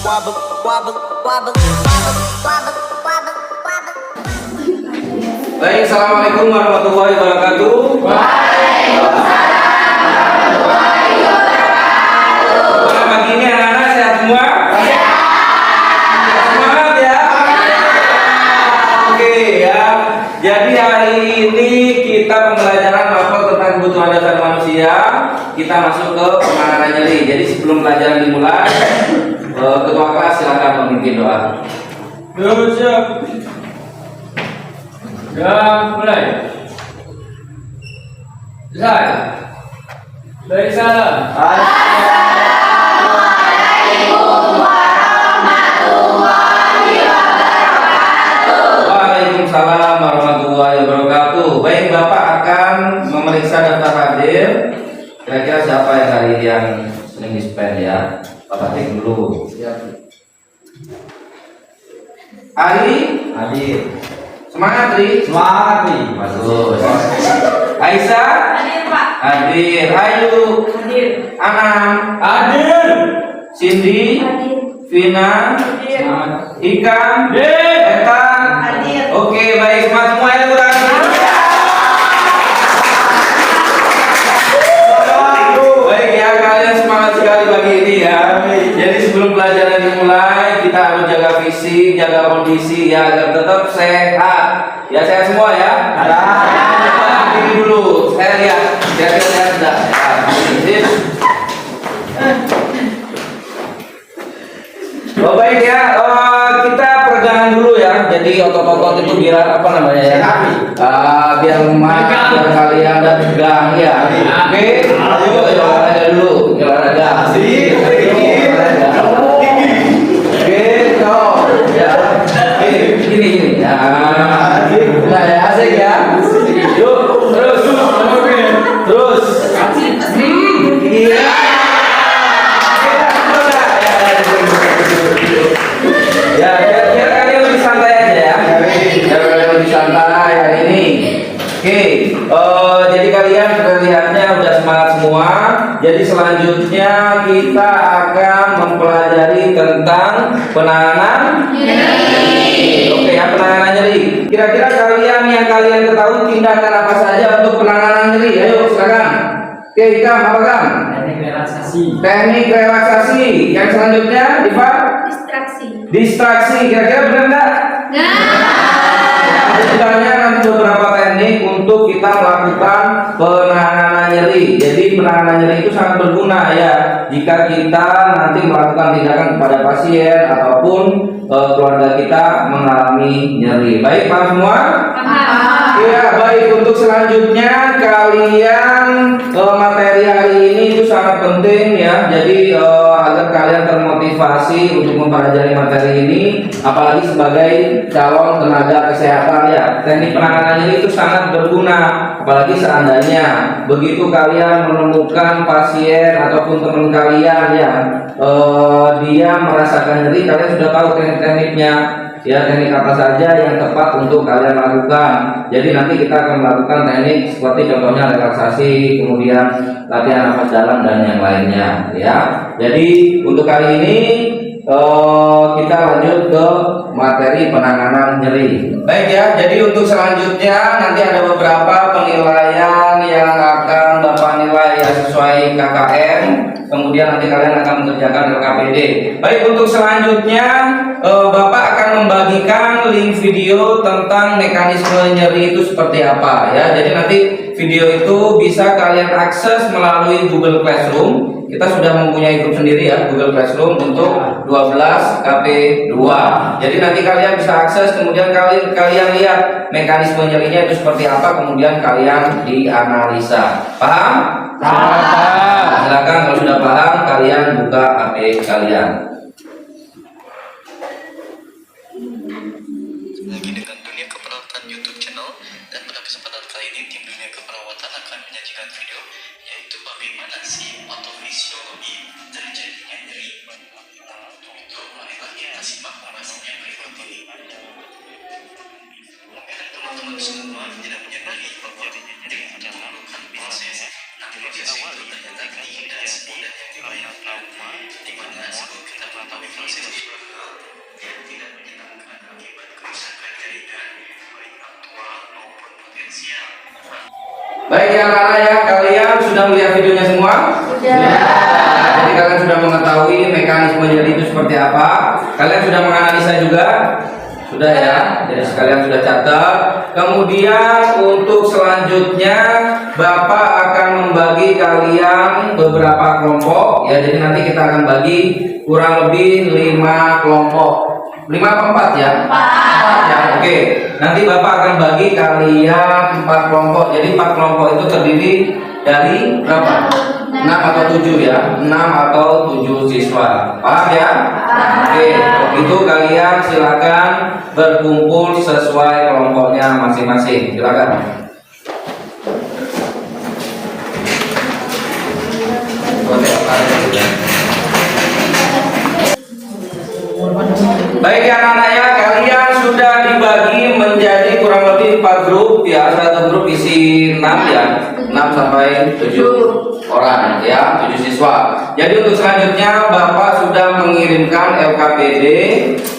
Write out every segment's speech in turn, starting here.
Baik, assalamualaikum warahmatullahi wabarakatuh. Pagi ini anak-anak sehat semua? Semangat ya. Oke ya. Jadi hari ini kita pembelajaran mapel tentang kebutuhan dasar manusia. Kita masuk ke penanganan nyeri. Jadi sebelum pelajaran dimulai, ketua kelas silakan memimpin doa. Siap. Ya, mulai. Selesai. Baik, salam. Waalaikumsalam warahmatullahi wabarakatuh. Baik, Bapak akan memeriksa daftar hadir. Kira-kira siapa yang hari ini yang sering dispen ya? Bapak cek dulu. Ari hadir. Semangat Tri. Semangat nih. Bagus. Aisyah Hadir, Pak. hadir. Ayu Hadir. Anam Hadir. Cindy Hadir. Vina Hadir. Ikan Hadir. Eta. Hadir. Oke, baik, semua yang kurang. Baik ya, kalian semangat sekali pagi ini ya. Jadi sebelum pelajaran dimulai, kita harus jaga fisik, jaga kondisi ya agar tetap sehat. Ya, sehat semua ya. Ini dulu, saya lihat. Kira-kira sehat enggak? Sip. Oh, baik ya, kita peregangan dulu ya. Jadi otot-otot itu biar apa namanya ya? Biar lemah, biar kalian dan tegang ya. Oke, ayo olahraga dulu, olahraga. Oke, toh ya. Gini. Nah, ya asik ya. Yuk, terus. Iya. Ya, biar kalian lebih santai aja ya. Biar kalian lebih santai hari ini. Oke, jadi kalian terlihatnya udah semangat semua. Jadi selanjutnya kita akan mempelajari tentang penanganan nyeri. Oke ya, penanganan nyeri. Kira-kira yang kalian ketahui tindakan apa saja untuk penanganan nyeri? Ayo silakan. Oke, Ikam, apa Kam? Teknik relaksasi. Yang selanjutnya, Diva? Distraksi. Kira-kira benar nggak? Sebenarnya nanti beberapa teknik untuk kita melakukan penanganan nyeri. Jadi penanganan nyeri itu sangat berguna ya jika kita nanti melakukan tindakan kepada pasien ataupun keluarga kita mengalami nyeri. Baik, paham semua? Ya, baik. Untuk selanjutnya kalian materi hari ini itu sangat penting ya. Jadi agar kalian termotivasi untuk mempelajari materi ini, apalagi sebagai calon tenaga kesehatan ya. Teknik penanganan nyeri itu sangat berguna, apalagi seandainya begitu kalian menemukan pasien ataupun teman kalian yang dia merasakan nyeri, kalian sudah tahu teknik-tekniknya. Ya, teknik apa saja yang tepat untuk kalian lakukan. Jadi nanti kita akan melakukan teknik seperti contohnya relaksasi, kemudian latihan nafas dalam dan yang lainnya ya. Jadi untuk kali ini kita lanjut ke materi penanganan nyeri. Baik ya, jadi untuk selanjutnya nanti ada beberapa penilaian yang akan Bapak nilai ya sesuai KKM. Kemudian nanti kalian akan mengerjakan LKPD. Baik, untuk selanjutnya Bapak akan membagikan link video tentang mekanisme nyeri itu seperti apa ya. Jadi nanti video itu bisa kalian akses melalui Google Classroom. Kita sudah mempunyai grup sendiri ya, Google Classroom untuk 12 KP2. Jadi nanti kalian bisa akses, kemudian kalian lihat mekanisme nyerinya itu seperti apa, kemudian kalian dianalisa. Paham? Silakan kalau sudah paham kalian buka HP kalian. Lagi dengan Dunia Keperawatan YouTube channel, dan pada kesempatan kali ini tim Dunia Keperawatan akan menyajikan video yaitu bagaimana sih patofisiologi terjadinya nyeri. Itu marilah kita simak ulasannya berikut ini. Mungkin teman-teman semua tidak menyadari bahwa nyeri itu memerlukan proses. Nah, proses itu ternyata tidak semudah yang dibayangkan. Di mana sebelum kita mengetahui situasional yang tidak menyenangkan akibat kerusakan jaringan baik aktual maupun potensial. Baik ya anak-anak ya, kalian sudah melihat videonya semua? Sudah. Jadi kalian sudah mengetahui mekanisme jadi itu seperti apa? Kalian sudah menganalisa juga? Sudah ya, jadi sekalian sudah catat. Kemudian untuk selanjutnya Bapak akan membagi kalian beberapa kelompok ya. Jadi nanti kita akan bagi kurang lebih 5 kelompok. 5 apa 4 ya? 4 ya, oke. Nanti Bapak akan bagi kalian 4 kelompok. Jadi 4 kelompok itu terdiri dari berapa? 6 atau 7 ya? 6 atau 7 siswa. Paham ya? Oke, itu kalian silakan berkumpul sesuai kelompoknya masing-masing. Silakan. Baik ya anak-anak ya, kalian sudah dibagi menjadi kurang lebih 4 grup ya. Satu grup isi 6 ya, 6 sampai 7 orang ya, 7 siswa. Jadi untuk selanjutnya Bapak sudah mengirimkan LKPD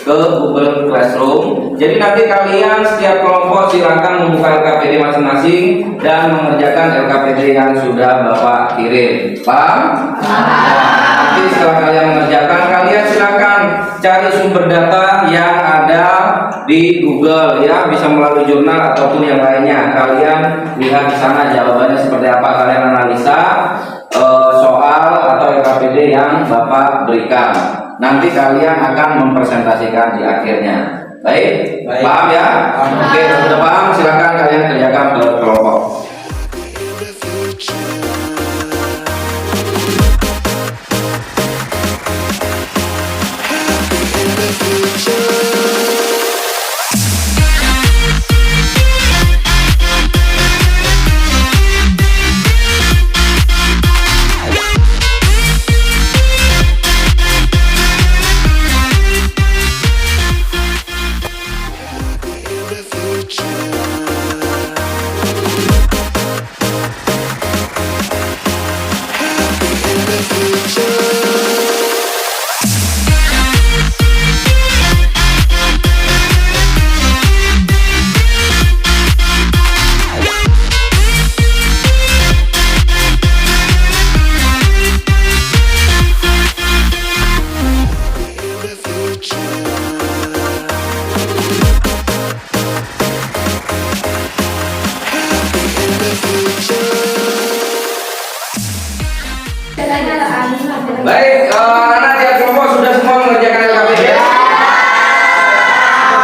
ke Google Classroom. Jadi nanti kalian setiap kelompok silakan membuka LKPD masing-masing dan mengerjakan LKPD yang sudah Bapak kirim. Paham? Nanti setelah kalian mengerjakan, kalian silakan cari sumber data yang ada di Google ya, bisa melalui jurnal ataupun yang lainnya. Kalian lihat di sana jawabannya seperti apa, kalian analisa soal atau LKPD yang Bapak berikan. Nanti kalian akan mempresentasikan di akhirnya. Baik? Paham ya? Oke, kalau sudah paham silakan kalian kerjakan berkelompok. Baik, anak tiap kelompok sudah semua mengerjakan LKPD.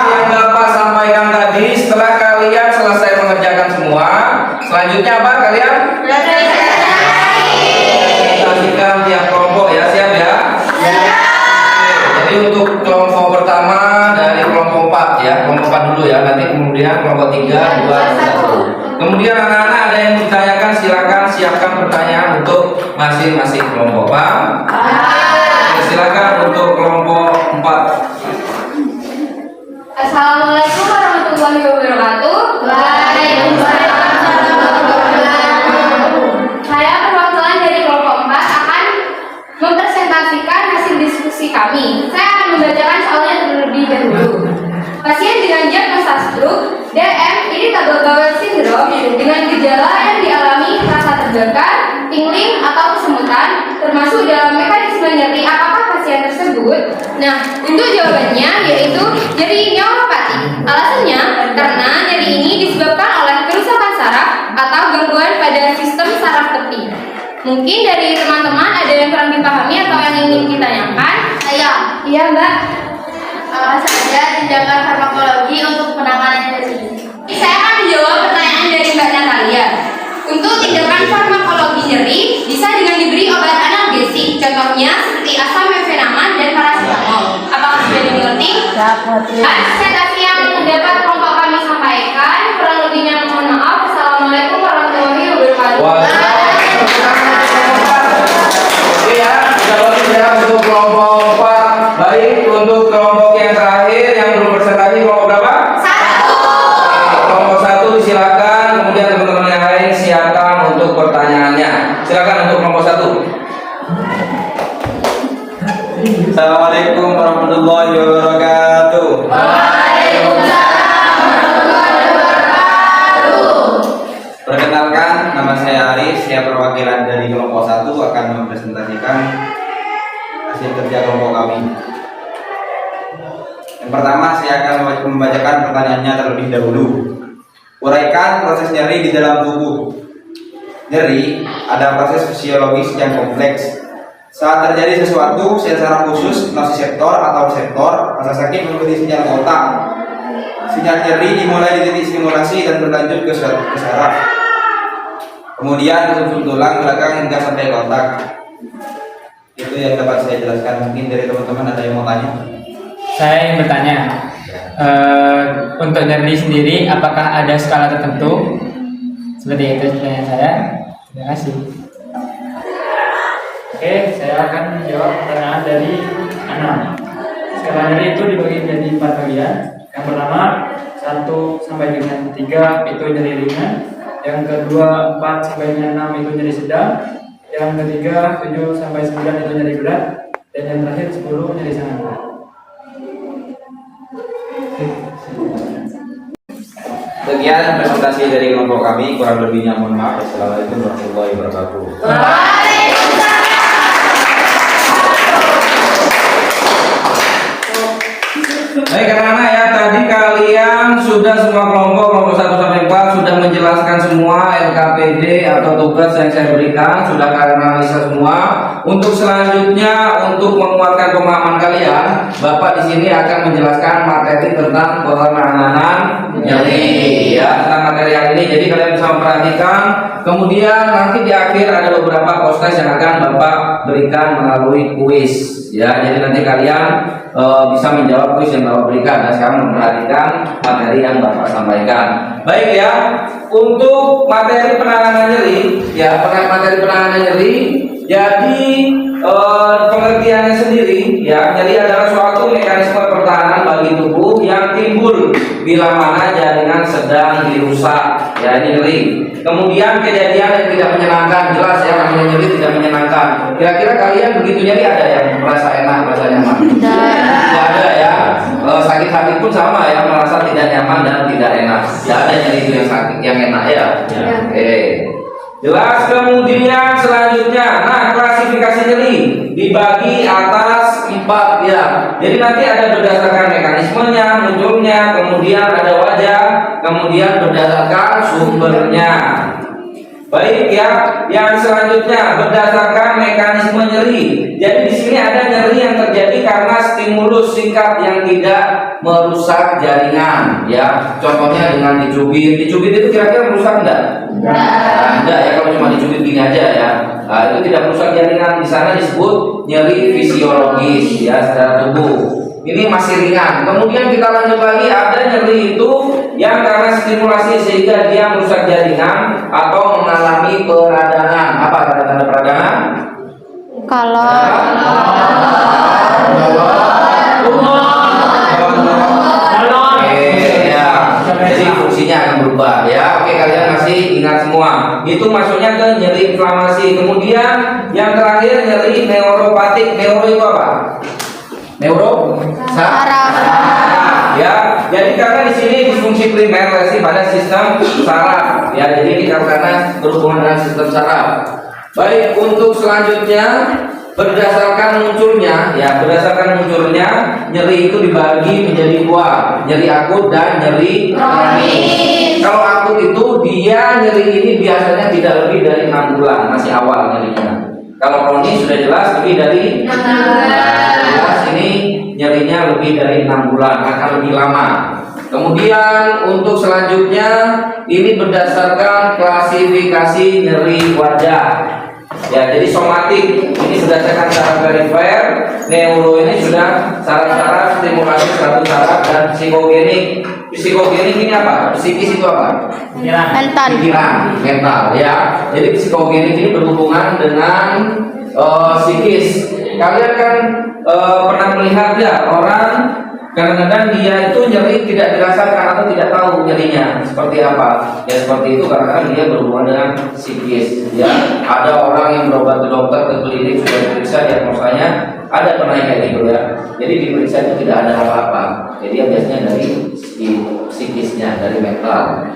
Yang Bapak sampaikan tadi, setelah kalian selesai mengerjakan semua, selanjutnya apa kalian? Presentasikan tiap kelompok ya, siap ya? Jadi untuk kelompok pertama dari kelompok 4 ya, kelompok 4 dulu ya, nanti kemudian kelompok 3, 2, 1. Kemudian anak-anak ada yang ditanyakan, silakan siapkan pertanyaan untuk masing-masing kelompok. Paham? Silakan untuk kelompok 4. Assalamualaikum warahmatullahi wabarakatuh. Waalaikumsalam warahmatullahi wabarakatuh. Saya perwakilan dari kelompok 4 akan mempresentasikan hasil diskusi kami. Saya akan membacakan soalnya terlebih dahulu. Pasien dengan diagnosa stroke, DM, irritable bowel syndrome dengan gejala yang dialami rasa terbakar, tingling atau kesemutan, termasuk dalam mekanisme nyeri. Apakah pasien tersebut? Nah, untuk jawabannya yaitu nyeri neuropati. Alasannya karena nyeri ini disebabkan oleh kerusakan saraf atau gangguan pada sistem saraf tepi. Mungkin dari teman-teman ada yang kurang dipahami atau yang ingin ditanyakan? Iya, Mbak. Saja tindakan farmakologi untuk penanganan nyeri. Saya akan menjawab pertanyaan dari Mbak Natalia. Untuk tindakan farmakologi nyeri bisa dengan diberi obat analgesik, contohnya seperti asam mefenamine dan paracetamol. Apakah sudah dimengerti? Presentasi yang dapat kelompok kami sampaikan, kurang lebihnya mohon maaf. Assalamualaikum warahmatullahi wabarakatuh. Oke ya, kita bagi ya untuk kelompok 4. Baik, untuk kelompok yang terakhir yang belum presentasi kelompok berapa? 1. Kelompok 1 silakan, kemudian teman-teman yang lain siapkan untuk pertanyaannya. Silakan untuk kelompok 1. Assalamualaikum warahmatullahi wabarakatuh. Perkenalkan, nama saya Aris, saya perwakilan dari kelompok 1 akan mempresentasikan hasil kerja kelompok kami. Yang pertama, saya akan membacakan pertanyaannya terlebih dahulu. Uraikan proses nyeri di dalam tubuh. Nyeri ada proses fisiologis yang kompleks. Saat terjadi sesuatu secara khusus, nosiseptor atau reseptor, rasa sakit mengikuti sinyal ke otak. Sinyal nyeri dimulai di titik stimulasi dan berlanjut ke saraf. Kemudian ke sumsum tulang belakang hingga sampai ke otak. Itu yang dapat saya jelaskan. Mungkin dari teman-teman ada yang mau tanya? Saya ingin bertanya, untuk nyeri sendiri apakah ada skala tertentu? Seperti itu pertanyaan saya. Terima kasih. Oke, saya akan menjawab pertanyaan dari Ana. Skala nyeri itu dibagi menjadi 4 bagian. Yang pertama 1 sampai dengan 3 itu nyeri ringan. Yang kedua 4 sampai dengan 6 itu nyeri sedang. Yang ketiga 7 sampai 9 itu nyeri berat. Dan yang terakhir 10 nyeri sangat berat. Sekian presentasi dari kelompok kami, kurang lebihnya mohon maaf. Assalamualaikum warahmatullahi wabarakatuh. Baik anak-anak ya, tadi kalian sudah semua kelompok 1 sampai 4 sudah menjelaskan semua LKPD atau tugas yang saya berikan, sudah kalian analisa semua. Untuk selanjutnya, untuk menguatkan pemahaman kalian, Bapak di sini akan menjelaskan materi tentang penanganan nyeri ya, tentang materi yang ini. Jadi kalian bisa memperhatikan. Kemudian nanti di akhir ada beberapa post-test yang akan Bapak berikan melalui kuis ya. Jadi nanti kalian bisa menjawab kuis yang Bapak berikan. Dan sekarang memperhatikan materi yang Bapak sampaikan. Baik ya, untuk materi penanganan nyeri ya, materi penanganan nyeri. Jadi pengertiannya sendiri ya, nyeri adalah suatu mekanisme pertahanan bagi tubuh yang timbul bila mana jaringan sedang dirusak ya, ini nyeri. Kemudian kejadian yang tidak menyenangkan, jelas ya, namanya nyeri tidak menyenangkan. Kira-kira kalian begitu nyeri ada yang merasa enak, merasa nyaman? Tidak ada ya. Sakit hati pun sama ya, merasa tidak nyaman dan tidak enak. Tidak ada nyeri itu yang sakit, yang enak ya. Oke. Jelas. Kemudian selanjutnya, nah klasifikasi nyeri dibagi atas 4 ya. Jadi nanti ada berdasarkan mekanismenya, munculnya, kemudian ada wajah, kemudian berdasarkan sumbernya. Baik ya, yang selanjutnya berdasarkan mekanisme nyeri. Jadi di sini ada nyeri yang terjadi karena stimulus singkat yang tidak merusak jaringan ya. Contohnya dengan dicubit. Dicubit itu kira-kira merusak enggak? Enggak ya, kalau cuma dicubit gini aja ya. Nah, itu tidak merusak jaringan. Di sana disebut nyeri fisiologis ya, secara tubuh. Ini masih ringan. Kemudian kita lanjut lagi, ada nyeri itu yang karena stimulasi sehingga dia merusak jaringan atau mengalami peradangan. Apa tanda-tanda peradangan? Kalau jadi fungsinya akan berubah ya. Oke, kalian masih ingat semua. Itu masuknya ke nyeri inflamasi. Kemudian yang terakhir nyeri neuropatik. Neuro itu apa? Neuro saraf. Ya, jadi karena di sini disfungsi primer lesi pada sistem saraf. Ya, jadi ini karena berhubungan dengan sistem saraf. Baik, untuk selanjutnya berdasarkan munculnya nyeri itu dibagi menjadi 2, nyeri akut dan nyeri kronis. Kalau akut itu dia nyeri ini biasanya tidak lebih dari 6 bulan, masih awal nyerinya. Kalau kronis sudah jelas lebih dari 6 bulan. Jelas ini nyerinya lebih dari 6 bulan, akan lebih lama. Kemudian untuk selanjutnya ini berdasarkan klasifikasi nyeri wajah. Ya, jadi somatik ini berdasarkan saraf perifer, neuro ini sudah saraf-saraf, stimulasi suatu saraf, dan psikogenik. Psikogenik ini apa? Psikis itu apa? Pikiran, mental ya. Jadi psikogenik ini berhubungan dengan psikis. Kalian kan pernah melihat ya orang kadang-kadang dia itu nyeri tidak dirasakan atau tidak tahu nyerinya seperti apa. Ya seperti itu karena dia berhubungan dengan psikis. Ya ada orang yang berobat ke dokter, ke klinik, sudah diperiksa diagnosanya ada penaikan itu ya. Jadi diperiksa itu tidak ada apa-apa. Jadi yang biasanya dari psikisnya, dari mental.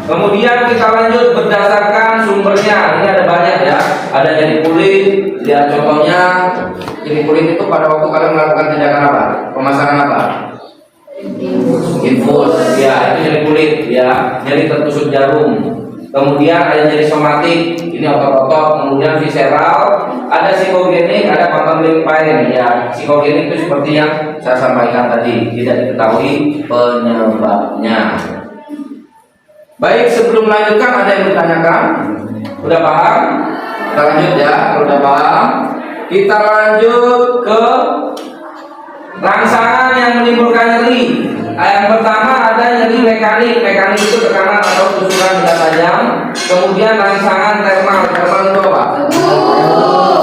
Kemudian kita lanjut berdasarkan sumbernya. Ini ada banyak ya. Ada nyeri kulit. Lihat contohnya, nyeri kulit itu pada waktu kalian melakukan tindakan apa? Pemasangan apa? Infus. Ya, itu nyeri kulit. Ya, nyeri tertusuk jarum. Kemudian ada nyeri somatik. Ini otot-otot. Kemudian visceral. Ada psikogenik, ada controlling pain. Ya, psikogenik itu seperti yang saya sampaikan tadi. Tidak diketahui penyebabnya. Baik, sebelum melanjutkan ada yang bertanyakan? Udah paham? Kita lanjut ya, kalau udah paham kita lanjut ke rangsangan yang menimbulkan nyeri. Yang pertama ada nyeri mekanik. Mekanik itu tekanan atau tusukan benda tajam. Kemudian rangsangan termal. Termal itu apa?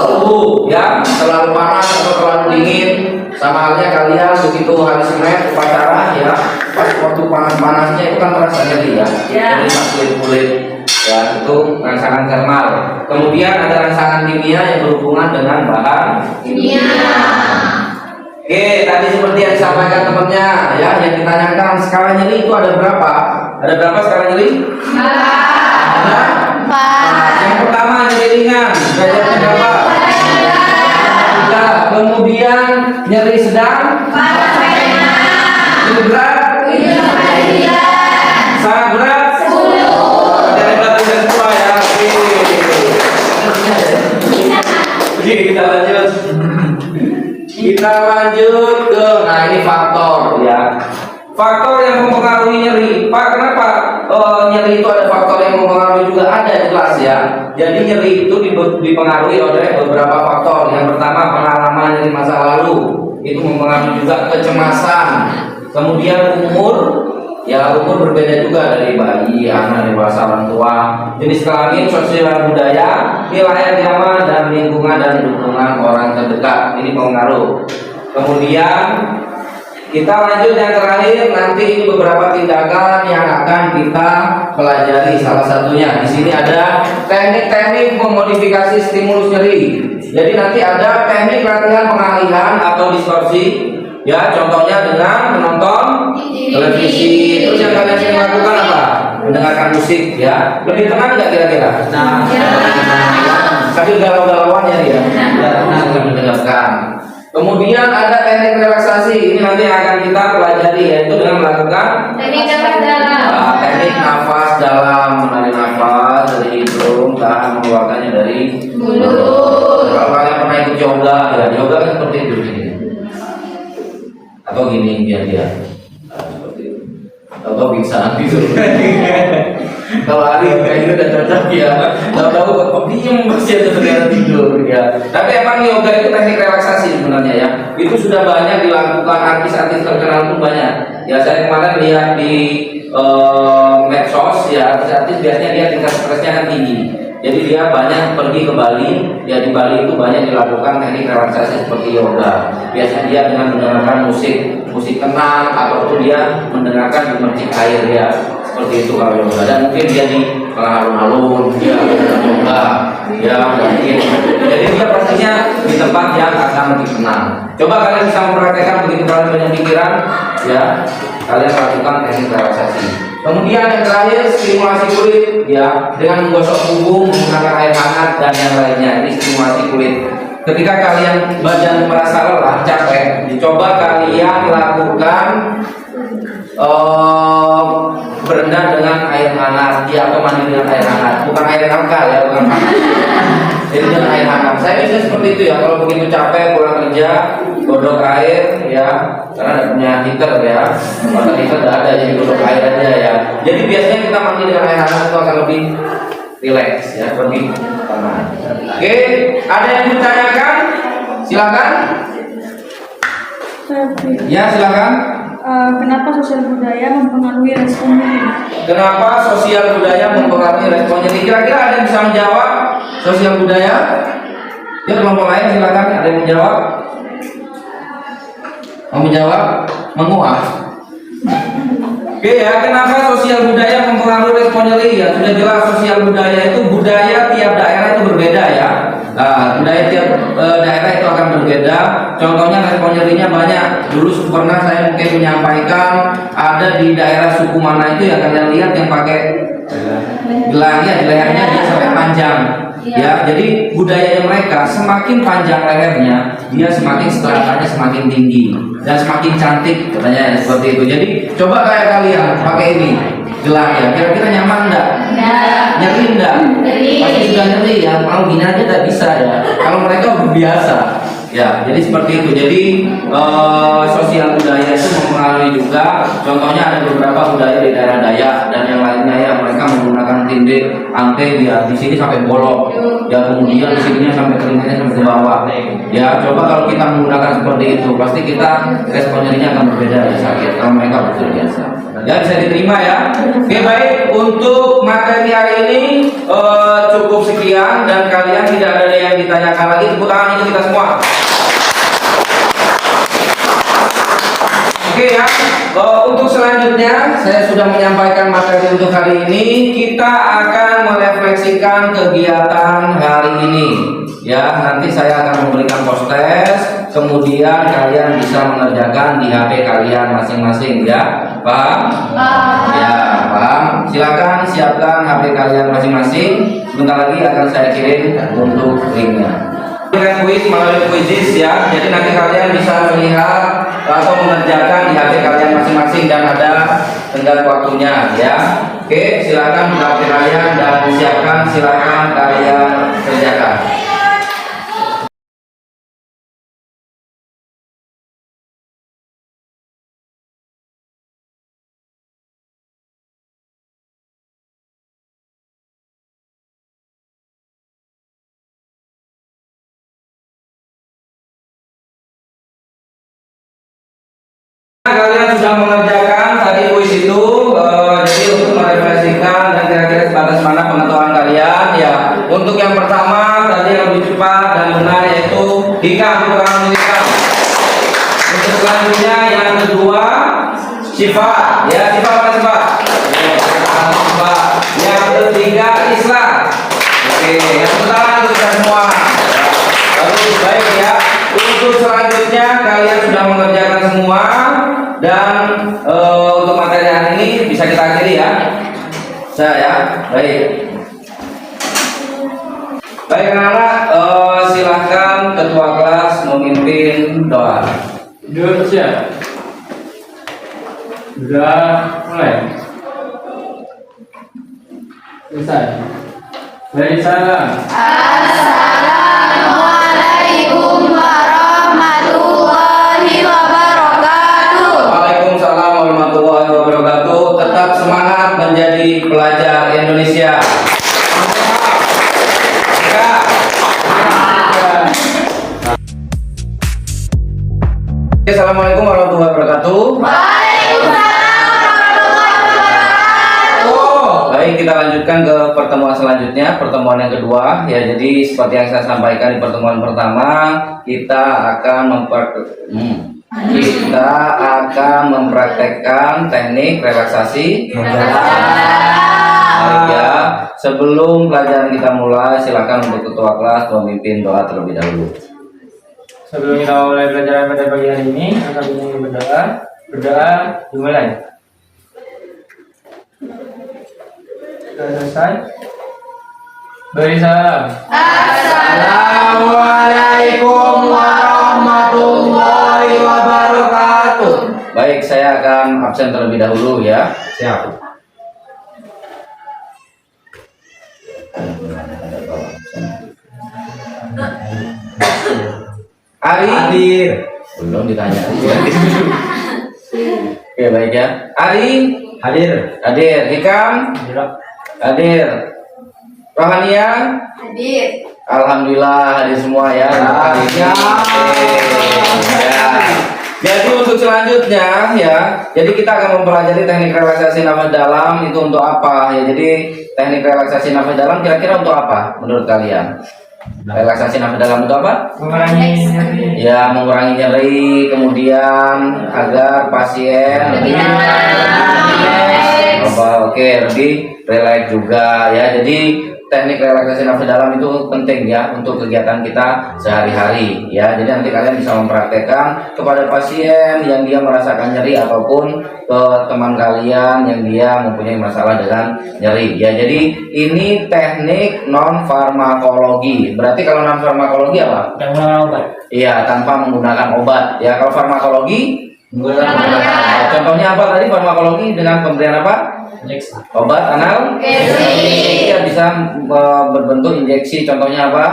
Suhu ya, terlalu panas atau terlalu dingin. Sama halnya kalian begitu hari Senin upacara ya, pas waktu panas-panasnya itu kan terasa nyeri ya, jadi kulit-kulit ya, itu rangsangan termal. Kemudian ada rangsangan kimia yang berhubungan dengan bahan kimia. Oke, tadi seperti yang disampaikan temannya ya, yang ditanyakan skala nyeri itu ada berapa? Ada berapa skala nyeri? Ada 4. Yang pertama nyeri ringan, derajatnya berapa? Kemudian nyeri sedang, nyeri berat, sangat berat, nyeri berat tidak semua ya. Oke, kita lanjut. Kita lanjut ke, nah ini faktor ya. Faktor yang mempengaruhi nyeri. Pak, kenapa nyeri itu ada faktor yang mempengaruhi juga? Ada, jelas ya. Jadi nyeri itu dipengaruhi oleh beberapa faktor. Yang pertama pengalaman nyeri masa lalu, itu mempengaruhi juga kecemasan. Kemudian umur, ya umur berbeda juga dari bayi, anak, dewasa, orang tua. Jenis kelamin, sosial budaya, wilayah agama dan lingkungan dan dukungan orang terdekat. Ini pengaruh. Kemudian kita lanjut yang terakhir, nanti ini beberapa tindakan yang akan kita pelajari. Salah satunya di sini ada teknik-teknik memodifikasi stimulus nyeri. Jadi nanti ada teknik latihan pengalihan atau distorsi. Ya, contohnya dengan menonton televisi. Terus yang kalian sering lakukan apa? Mendengarkan musik. Ya, lebih tenang nggak kira-kira? Nah, tapi galau-galauan ya dia. Tenang mendengarkan. Kemudian ada teknik relaksasi. Ini nanti yang akan kita pelajari, yaitu dengan melakukan teknik nafas dalam. Teknik nafas dalam, menarik nafas dari hidung, tahan mengeluarkannya dari mulut. Kalau kalian pernah ikut yoga, ya yoga kan seperti itu gini. Atau gini dia. Seperti itu. Atau bisa tidur. Kalau hari kayaknya udah cocok ya. Tahu-tahu kok diem masih ada ternyata tidur ya. Tapi emang yoga itu teknik relaksasi sebenarnya ya. Itu sudah banyak dilakukan artis-artis terkenal pun banyak. Ya saya kemarin lihat di medsos ya, artis-artis biasanya dia tingkat stresnya kan tinggi. Jadi dia banyak pergi ke Bali. Ya di Bali itu banyak dilakukan teknik relaksasi seperti yoga. Biasanya dia dengan mendengarkan musik tenang ataupun dia mendengarkan gemercik air ya. Seperti itu kalau yoga, dan mungkin dia di alun-alun, dia yoga, ya mungkin. Jadi dia pastinya di tempat yang akan lebih tenang. Coba kalian bisa mempraktekkan begitu kalian punya pikiran, ya kalian lakukan teknik relaksasi. Kemudian yang terakhir stimulasi kulit, ya dengan menggosok punggung menggunakan air hangat dan yang lainnya. Ini stimulasi kulit. Ketika kalian badan merasa lelah, capek, dicoba kalian lakukan berendam dengan air hangat, ya atau mandi dengan air hangat, bukan air hangat ya, bukan panas. Jadi dengan air hangat. Saya bisa seperti itu ya, kalau begitu capek pulang kerja, godok air ya, karena ada punya heater ya, maka heater tidak ada, jadi godok air aja ya. Jadi biasanya kita mandi dengan air hangat itu akan lebih rileks ya, lebih tenang. Oke, ada yang ditanyakan? Silakan. Ya silakan. Kenapa sosial budaya mempengaruhi respon nyeri? Kenapa sosial budaya mempengaruhi respon nyeri? Kira-kira ada yang bisa menjawab sosial budaya? Ya kelompok lain silakan, ada yang menjawab? Mau menjawab? Menguap. Oke ya, kenapa sosial budaya mempengaruhi respon nyeri? Ya sudah jelas sosial budaya itu budaya tiap daerah itu berbeda ya. Nah, budaya tiap daerah itu akan berbeda. Contohnya respon nyerinya banyak. Dulu pernah saya mungkin menyampaikan ada di daerah suku mana itu ya, kalian lihat yang pakai gelang ya, di lehernya dia sampai panjang. Ya, jadi budayanya mereka semakin panjang lehernya, dia semakin strata semakin tinggi dan semakin cantik katanya seperti itu. Jadi coba kayak kalian pakai ini gelang ya, kira-kira nyaman enggak? Nyeri enggak? Pasti sudah nyeri ya. Kalau gini aja tidak bisa ya. Kalau mereka udah biasa. Ya, jadi seperti itu. Jadi sosial budaya itu mempengaruhi juga. Contohnya ada beberapa budaya di daerah Dayak dan yang lainnya ya, mereka menggunakan tindih, ante ya di sini sampai bolong. Ya, kemudian di sininya sampai telinganya sampai ke bawah. Ya, coba kalau kita menggunakan seperti itu, pasti kita respon nyerinya akan berbeda ya, sakit. Kalau mereka betul biasa. Ya, bisa diterima ya. Oke, baik. Untuk materi hari ini cukup sekian dan kalian tidak ada yang ditanyakan lagi. Tepuk tangan untuk kita semua. Oke ya, untuk selanjutnya saya sudah menyampaikan materi untuk hari ini. Kita akan merefleksikan kegiatan hari ini. Ya, nanti saya akan memberikan post-test, kemudian kalian bisa mengerjakan di HP kalian masing-masing ya. Paham? Ya, paham. Silakan siapkan HP kalian masing-masing. Sebentar lagi akan saya kirim untuk linknya. Dengan kuis melalui Quizizz ya, jadi nanti kalian bisa melihat atau mengerjakan di HP kalian masing-masing dan ada tenggat waktunya ya. Oke, silakan buka HP kalian dan siapkan, silakan kalian kerjakan. Kalian sudah mengerjakan tadi kuis itu, jadi untuk merefleksikan dan kira-kira sebatas mana pengetahuan kalian ya. Untuk yang pertama tadi yang lebih cepat dan benar yaitu Dika, kurang Dika. Untuk selanjutnya yang kedua Syifa, ya Syifa mana Syifa? Syifa. Yang ketiga Isla. Oke, yang pertama untuk kita semua. Bagus, baik ya. Untuk selanjutnya kalian sudah mengerjakan semua. Dan untuk materi hari ini bisa kita akhiri ya. Saya baik. Baik anak-anak, silahkan ketua kelas memimpin doa. Jujur siap. Sudah mulai. Selesai. Dari salam. Assalamualaikum warahmatullahi wabarakatuh. Waalaikumsalam warahmatullahi wabarakatuh. Tetap semangat menjadi pelajar Indonesia. Assalamualaikum warahmatullahi wabarakatuh. Baik, kita lanjutkan ke pertemuan selanjutnya, pertemuan yang kedua ya. Jadi seperti yang saya sampaikan di pertemuan pertama, kita akan mempraktekkan teknik relaksasi. Baik ya. Sebelum pelajaran kita mulai, silakan untuk ketua kelas memimpin doa terlebih dahulu. Sebelum kita mulai pelajaran pada pagi hari ini, akan kita berdoa dimulai. Sudah selesai. Beri salam. Assalamualaikum warahmatullahi wabarakatuh. Baik, saya akan absen terlebih dahulu ya. Siap. Ari hadir. Belum ditanya. Oke, baik ya. Ari hadir. Hadir. Hikam hadir. Rohania Hadir. Alhamdulillah hadir semua ya. Ya. Jadi untuk selanjutnya ya, jadi kita akan mempelajari teknik relaksasi nafas dalam itu untuk apa ya? Jadi teknik relaksasi nafas dalam kira-kira untuk apa menurut kalian? Relaksasi nafas dalam untuk apa? Mengurangi nyeri. Ya, mengurangi nyeri, kemudian agar pasien lebih rileks juga ya. Jadi teknik relaksasi nafas dalam itu penting ya untuk kegiatan kita sehari-hari ya. Jadi nanti kalian bisa mempraktekkan kepada pasien yang dia merasakan nyeri ataupun ke teman kalian yang dia mempunyai masalah dengan nyeri ya. Jadi ini teknik non farmakologi. Berarti kalau non farmakologi apa? Dan menggunakan obat. Iya, tanpa menggunakan obat ya. Kalau farmakologi menggunakan obat. Contohnya apa tadi farmakologi dengan pemberian apa? Injeksi. Obat analgesia ya, bisa berbentuk injeksi. Contohnya apa?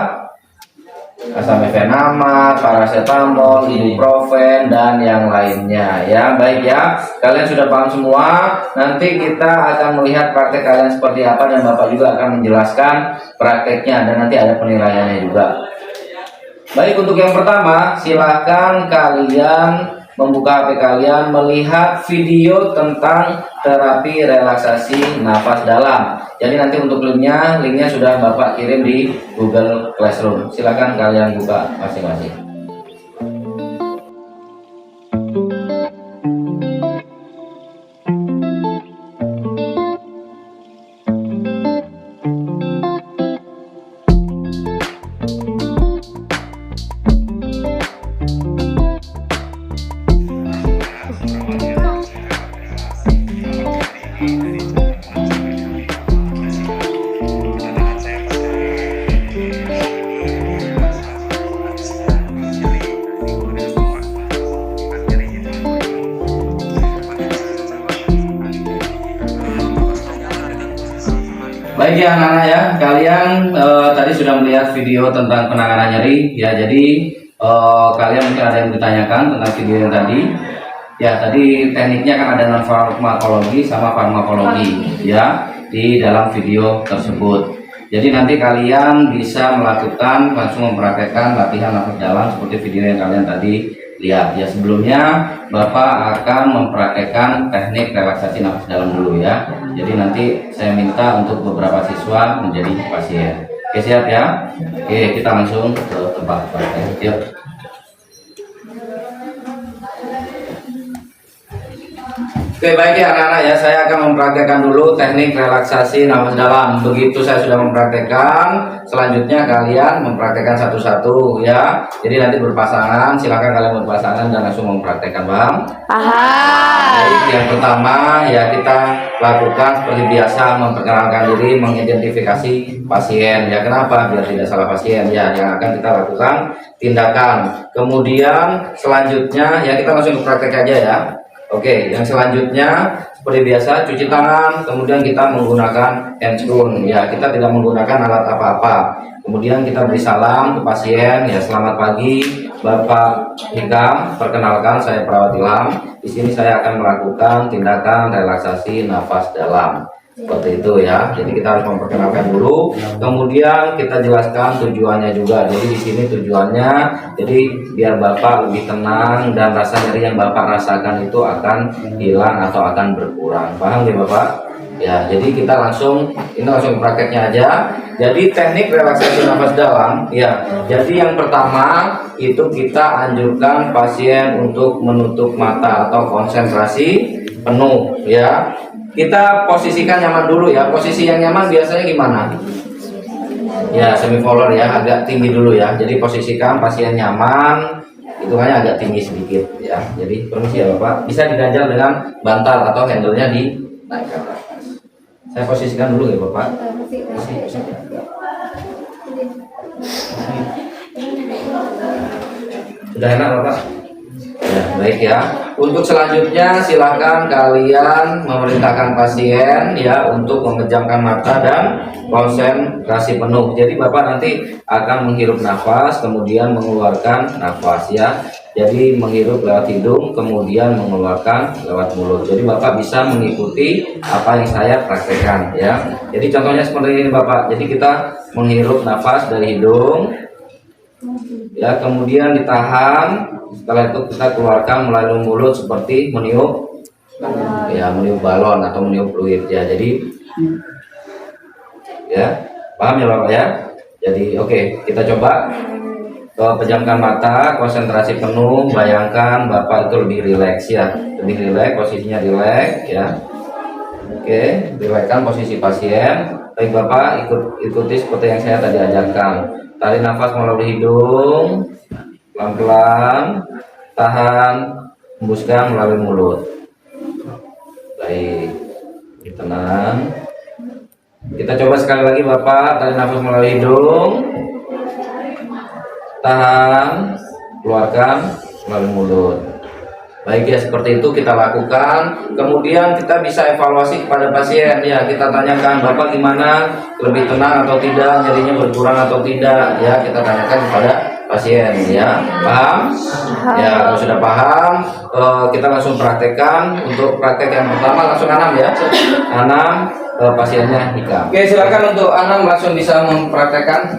Asamifenamat, paracetamol, ibuprofen dan yang lainnya ya. Baik ya, kalian sudah paham semua. Nanti kita akan melihat praktek kalian seperti apa dan Bapak juga akan menjelaskan prakteknya dan nanti ada penilaiannya juga. Baik, untuk yang pertama silahkan kalian membuka HP kalian, melihat video tentang terapi relaksasi nafas dalam. Jadi nanti untuk linknya sudah Bapak kirim di Google Classroom. Silakan kalian buka masing-masing. Baik ya anak-anak ya, kalian tadi sudah melihat video tentang penanganan nyeri ya. Jadi kalian mungkin ada yang ditanyakan tentang video yang tadi. Ya, tadi tekniknya kan ada non farmakologi sama farmakologi ya di dalam video tersebut. Jadi nanti kalian bisa melakukan langsung mempraktekkan latihan nafas dalam seperti video yang kalian tadi lihat ya. Sebelumnya Bapak akan mempraktekkan teknik relaksasi nafas dalam dulu ya. Jadi nanti saya minta untuk beberapa siswa menjadi pasien. Oke, siap ya? Oke, kita langsung ke tempat praktek. Yuk. Oke, baik ya anak-anak ya, saya akan mempraktekkan dulu teknik relaksasi nafas dalam. Begitu saya sudah mempraktekkan, selanjutnya kalian mempraktekkan satu-satu ya. Jadi nanti berpasangan, silakan kalian berpasangan dan langsung mempraktekkan, paham? Baik, yang pertama ya kita lakukan seperti biasa, memperkenalkan diri, mengidentifikasi pasien ya. Kenapa? Biar tidak salah pasien ya. Yang akan kita lakukan tindakan. Kemudian selanjutnya ya kita langsung praktek aja ya. Oke, yang selanjutnya seperti biasa cuci tangan, kemudian kita menggunakan handscoon ya, kita tidak menggunakan alat apa-apa. Kemudian kita beri salam ke pasien ya, selamat pagi Bapak Hikam, perkenalkan saya Perawat Ilham. Di sini saya akan melakukan tindakan relaksasi nafas dalam. Seperti itu ya. Jadi kita harus memperkenalkan dulu, kemudian kita jelaskan tujuannya juga. Jadi di sini tujuannya jadi biar Bapak lebih tenang dan rasa nyeri yang Bapak rasakan itu akan hilang atau akan berkurang. Paham ya Bapak? Ya, jadi kita langsung prakteknya aja. Jadi teknik relaksasi nafas dalam ya. Jadi yang pertama itu kita anjurkan pasien untuk menutup mata atau konsentrasi penuh ya. Kita posisikan nyaman dulu ya. Posisi yang nyaman biasanya gimana? Ya, semipolar ya, agak tinggi dulu ya. Jadi posisikan pasien nyaman, hitungannya agak tinggi sedikit ya. Jadi permisi ya Bapak, bisa diganjal dengan bantal atau handle-nya dinaikkan ke atas. Saya posisikan dulu ya Bapak. Sudah enak Bapak? Ya, baik ya. Untuk selanjutnya silahkan kalian memerintahkan pasien ya untuk memejamkan mata dan konsentrasi penuh. Jadi Bapak nanti akan menghirup nafas kemudian mengeluarkan nafas ya. Jadi menghirup lewat hidung kemudian mengeluarkan lewat mulut. Jadi Bapak bisa mengikuti apa yang saya praktekkan ya. Jadi contohnya seperti ini Bapak. Jadi kita menghirup nafas dari hidung ya, kemudian ditahan. Setelah itu kita keluarkan melalui mulut seperti meniup ya, meniup balon atau meniup fluid ya. Jadi ya, paham ya Bapak ya. Jadi oke, kita coba. Pejamkan mata, konsentrasi penuh. Bayangkan Bapak itu lebih rileks ya, lebih rileks, posisinya rileks ya. Oke, riwayatkan posisi pasien. Baik Bapak, ikuti seperti yang saya tadi ajarkan. Tarik nafas melalui hidung, pelan-pelan, tahan, hembuskan melalui mulut. Baik, tenang. Kita coba sekali lagi Bapak, tarik nafas melalui hidung, tahan, keluarkan melalui mulut. Baik ya, seperti itu kita lakukan. Kemudian kita bisa evaluasi kepada pasien ya. Kita tanyakan Bapak gimana, lebih tenang atau tidak, nyerinya berkurang atau tidak ya. Kita tanyakan kepada pasien ya. Paham? Ya, kalau sudah paham, kita langsung praktekkan. Untuk praktek yang pertama langsung Anam ya. Anam, pasiennya hikam. Oke, silakan untuk Anam langsung bisa mempraktekkan.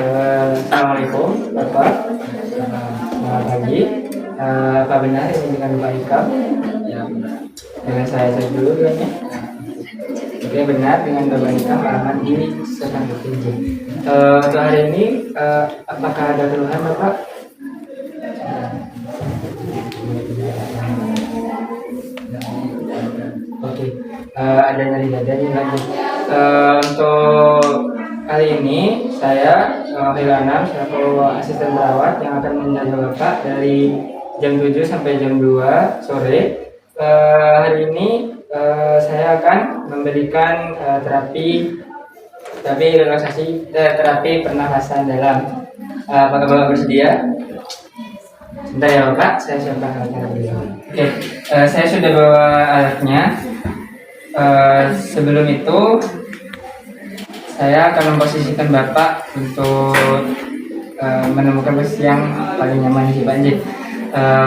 Assalamualaikum Bapak. Selamat pagi. Apa benar ini dengan Bapak Hikam? Ya benar. Dengan saya saja dulu ya. Oke, benar dengan Bapak Hikam alamat di Serang Tinggi. Untuk hari ini apakah ada keluhan Bapak? Oke, ada nyari dada nih lagi. Untuk kali ini saya Hilana selaku asisten perawat yang akan menjaga Bapak dari jam 7 sampai jam 2 sore. Hari ini saya akan memberikan terapi relaksasi, terapi pernafasan dalam. Apakah Bapak bersedia? Sebentar ya Bapak, saya siapkan alatnya dulu. Oke, saya sudah bawa alatnya. Sebelum itu saya akan memposisikan Bapak untuk menemukan posisi yang paling nyaman di banjir.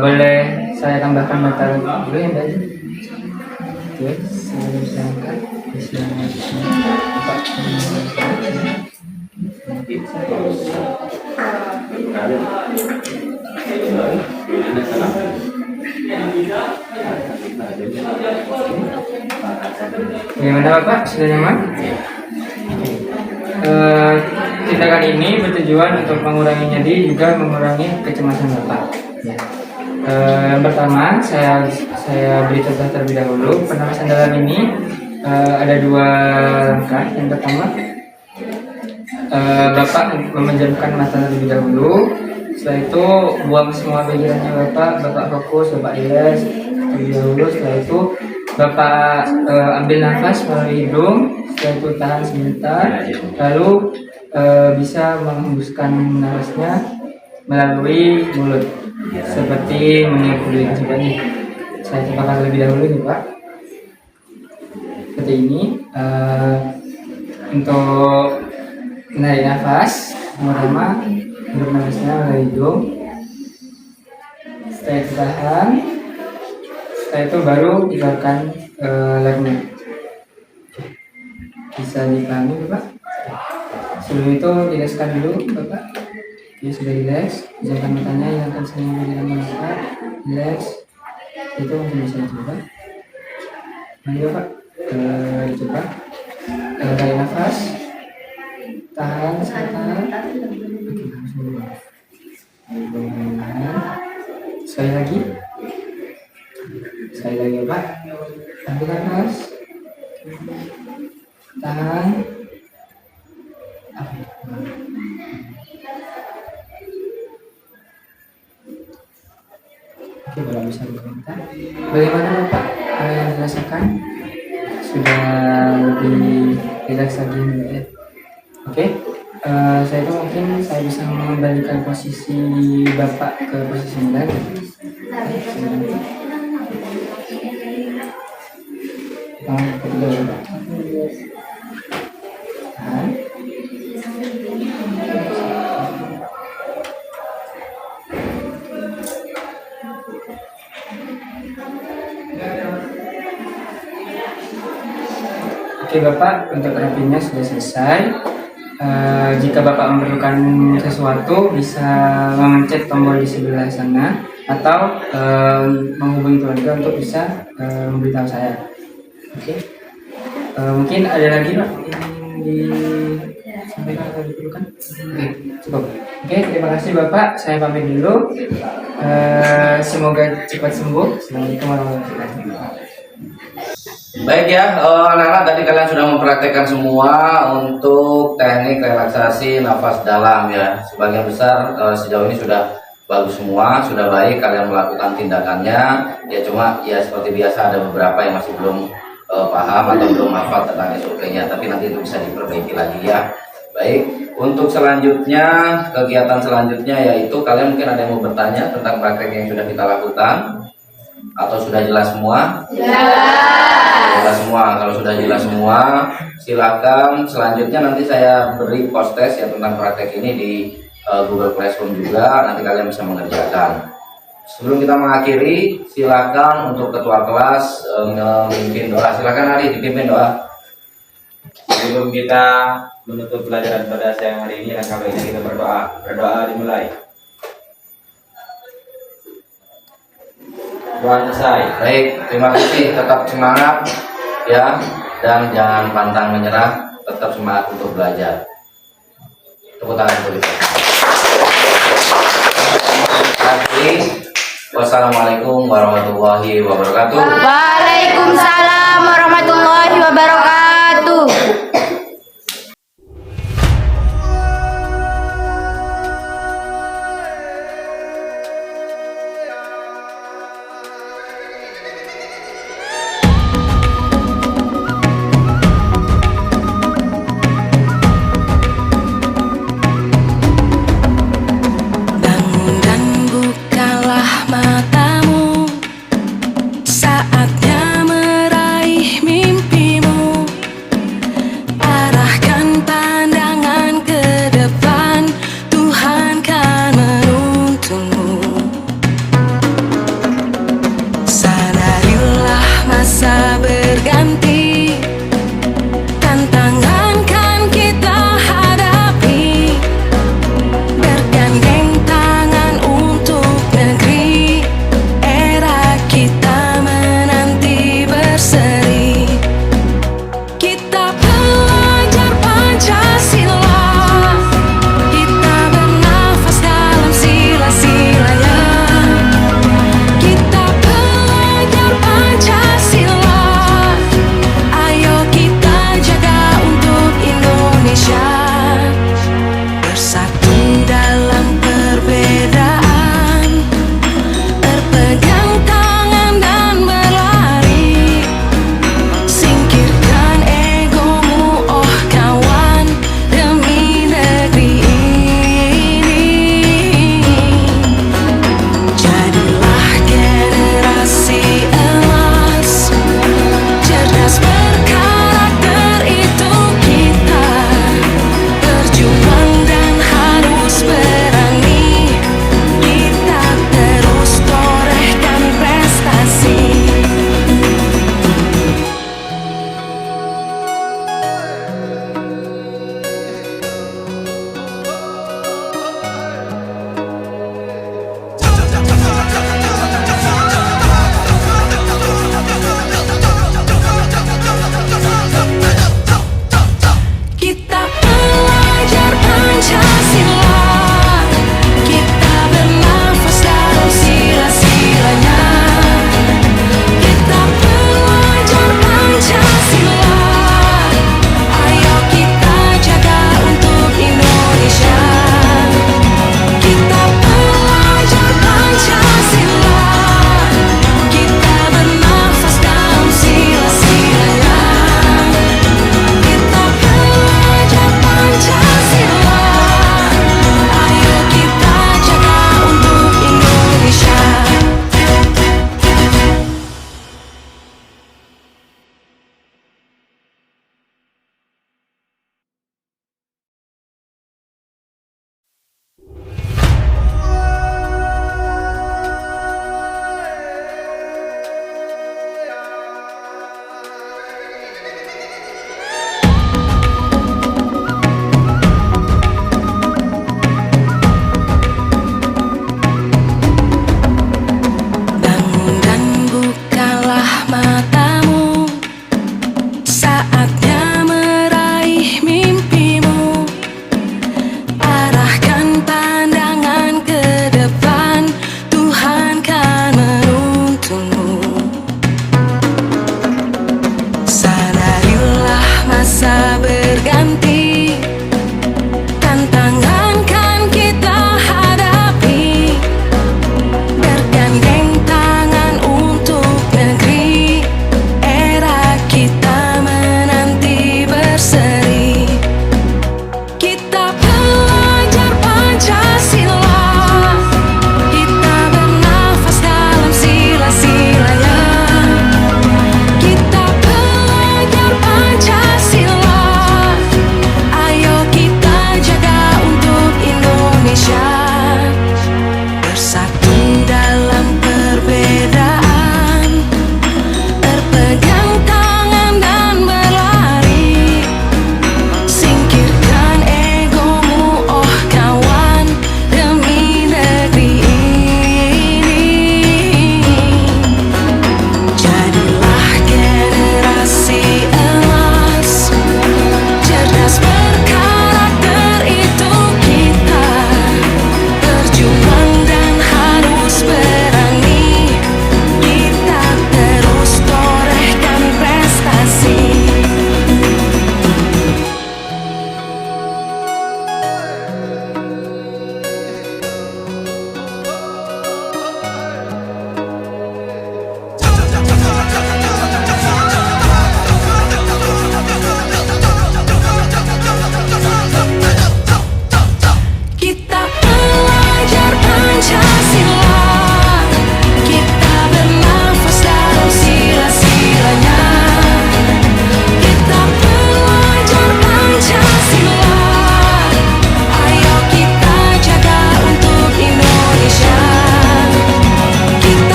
Boleh saya tambahkan bantal dulu ya Mbak? Oke, saya bisa angkat posisi yang Bapak. Bagaimana Bapak? Sudah nyaman? Tindakan ini bertujuan untuk mengurangi nyeri juga mengurangi kecemasan Bapak. Yang pertama saya beri contoh terlebih dahulu. Pernafasan dalam ini ada 2 langkah. Yang pertama Bapak memejamkan mata terlebih dahulu. Setelah itu buang semua pikirannya Bapak fokus, Bapak relax terlebih dahulu. Setelah itu Bapak ambil nafas melalui hidung. Setelah itu tahan sebentar, lalu bisa menghembuskan nafasnya melalui mulut seperti meniup udara seperti. Saya cobakan terlebih dahulu nih Pak. Seperti ini. Untuk menarik nafas, pertama hirup nafasnya melalui hidung. Setelah itu tahan. Setelah itu baru keluarkan lewat. Bisa dipahami Bapak? Sebelum itu rilekskan dulu Bapak. Oke, sudah rileks, pejamkan matanya, hilangkan senyum di dalam Bapak. Rileks. Itu mungkin bisa coba. Mari Bapak, coba. Tarik nafas. Tahan sebentar. Oke, langsung dulu. Sekali lagi. Sekali lagi Bapak. Ambil nafas. Tahan. Oke, belum bisa berkomentar. Bagaimana Bapak yang dirasakan? Sudah lebih rileks lagi ya? Oke, saya itu mungkin saya bisa mengembalikan posisi Bapak ke posisi lagi. Oke Bapak, untuk terapinya sudah selesai. Jika Bapak memerlukan sesuatu, bisa memencet tombol di sebelah sana atau menghubungi keluarga untuk bisa memberitahu saya. Oke. Mungkin ada lagi Pak yang disampaikan atau diperlukan? Oke, cukup. Oke, terima kasih Bapak. Saya pamit dulu. Semoga cepat sembuh. Assalamualaikum warahmatullahi wabarakatuh. Baik ya, anak-anak tadi kalian sudah mempraktekkan semua untuk teknik relaksasi nafas dalam ya. Sebagian besar sejauh ini sudah bagus semua, sudah baik kalian melakukan tindakannya. Ya cuma ya seperti biasa ada beberapa yang masih belum paham atau belum hafal tentang SOP-nya, tapi nanti itu bisa diperbaiki lagi ya. Baik, untuk selanjutnya kegiatan selanjutnya yaitu kalian mungkin ada yang mau bertanya tentang praktek yang sudah kita lakukan atau sudah jelas semua? Jelas semua. Kalau sudah jelas semua, silakan selanjutnya nanti saya beri post test ya tentang praktek ini di Google Classroom juga, nanti kalian bisa mengerjakan. Sebelum kita mengakhiri, silakan untuk ketua kelas memimpin doa. Silakan Ari dipimpin doa. Sebelum kita menutup pelajaran pada siang hari ini, langkah baiknya kita berdoa. Berdoa dimulai. Doa selesai. Baik, terima kasih. Tetap semangat ya, dan jangan pantang menyerah. Tetap semangat untuk belajar. Tepuk tangan untuk kita. Wassalamualaikum warahmatullahi wabarakatuh. Waalaikumsalam warahmatullahi wabarakatuh.